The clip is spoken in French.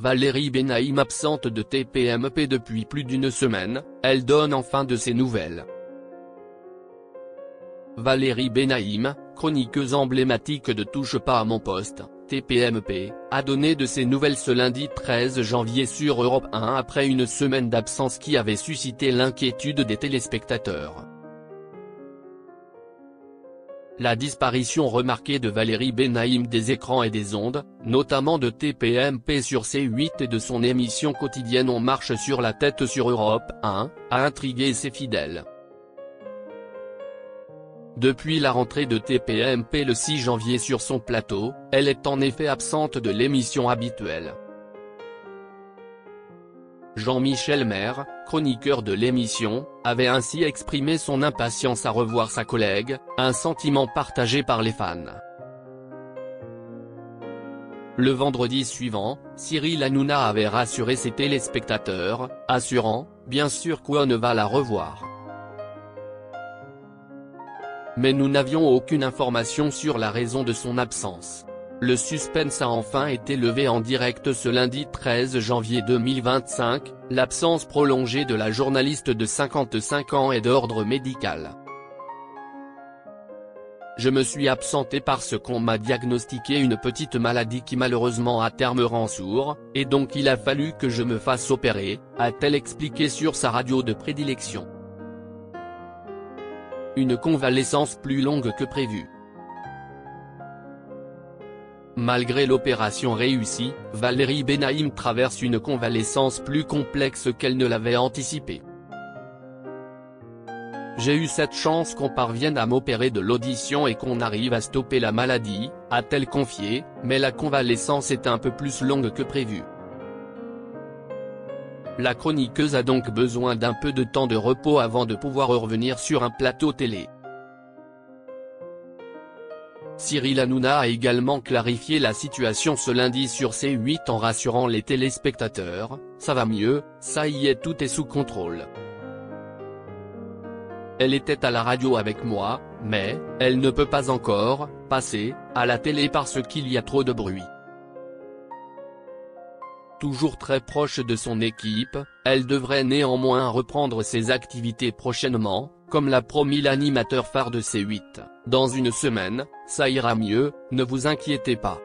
Valérie Benaïm absente de TPMP depuis plus d'une semaine, elle donne enfin de ses nouvelles. Valérie Benaïm, chroniqueuse emblématique de Touche pas à mon poste, TPMP, a donné de ses nouvelles ce lundi 13 janvier sur Europe 1 après une semaine d'absence qui avait suscité l'inquiétude des téléspectateurs. La disparition remarquée de Valérie Benaïm des écrans et des ondes, notamment de TPMP sur C8 et de son émission quotidienne On marche sur la tête sur Europe 1, a intrigué ses fidèles. Depuis la rentrée de TPMP le 6 janvier sur son plateau, elle est en effet absente de l'émission habituelle. Jean-Michel Maire, chroniqueur de l'émission, avait ainsi exprimé son impatience à revoir sa collègue, un sentiment partagé par les fans. Le vendredi suivant, Cyril Hanouna avait rassuré ses téléspectateurs, assurant, bien sûr qu'on ne va la revoir. Mais nous n'avions aucune information sur la raison de son absence. Le suspense a enfin été levé en direct ce lundi 13 janvier 2025, l'absence prolongée de la journaliste de 55 ans est d'ordre médical. Je me suis absenté parce qu'on m'a diagnostiqué une petite maladie qui malheureusement à terme rend sourd, et donc il a fallu que je me fasse opérer, a-t-elle expliqué sur sa radio de prédilection. Une convalescence plus longue que prévu. Malgré l'opération réussie, Valérie Benaïm traverse une convalescence plus complexe qu'elle ne l'avait anticipé. J'ai eu cette chance qu'on parvienne à m'opérer de l'audition et qu'on arrive à stopper la maladie, a-t-elle confié, mais la convalescence est un peu plus longue que prévu. La chroniqueuse a donc besoin d'un peu de temps de repos avant de pouvoir revenir sur un plateau télé. Cyril Hanouna a également clarifié la situation ce lundi sur C8 en rassurant les téléspectateurs, ça va mieux, ça y est, tout est sous contrôle. Elle était à la radio avec moi, mais, elle ne peut pas encore, passer, à la télé parce qu'il y a trop de bruit. Toujours très proche de son équipe, elle devrait néanmoins reprendre ses activités prochainement, comme l'a promis l'animateur phare de C8, dans une semaine, ça ira mieux, ne vous inquiétez pas.